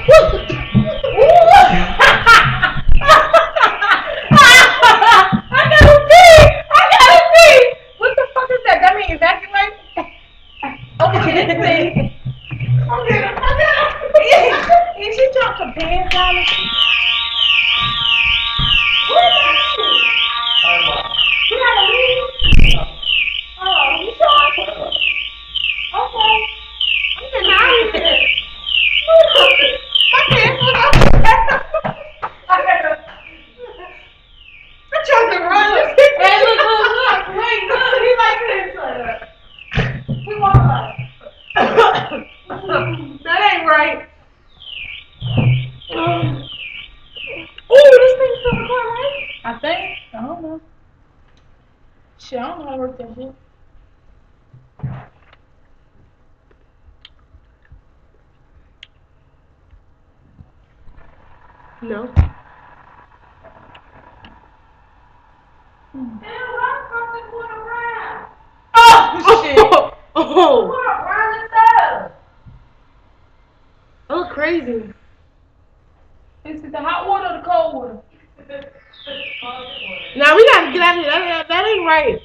I gotta pee. I gotta pee. What the fuck is that? That mean evacuate? Okay, let's see. Is she dropped some pants down? What is that? You gotta leave? Oh, you sure? Okay. I'm getting out of here. My pants was up. I tried to run. Hey, look. Wait, look. He like this. He walk like. That ain't right. Oh, this thing's still recording, right? I think. I don't know. Shit, I don't know how to work that shit. No. Oh, shit. Oh. That look crazy. Is it the hot water or the cold water? Now we gotta get out of here. That ain't right.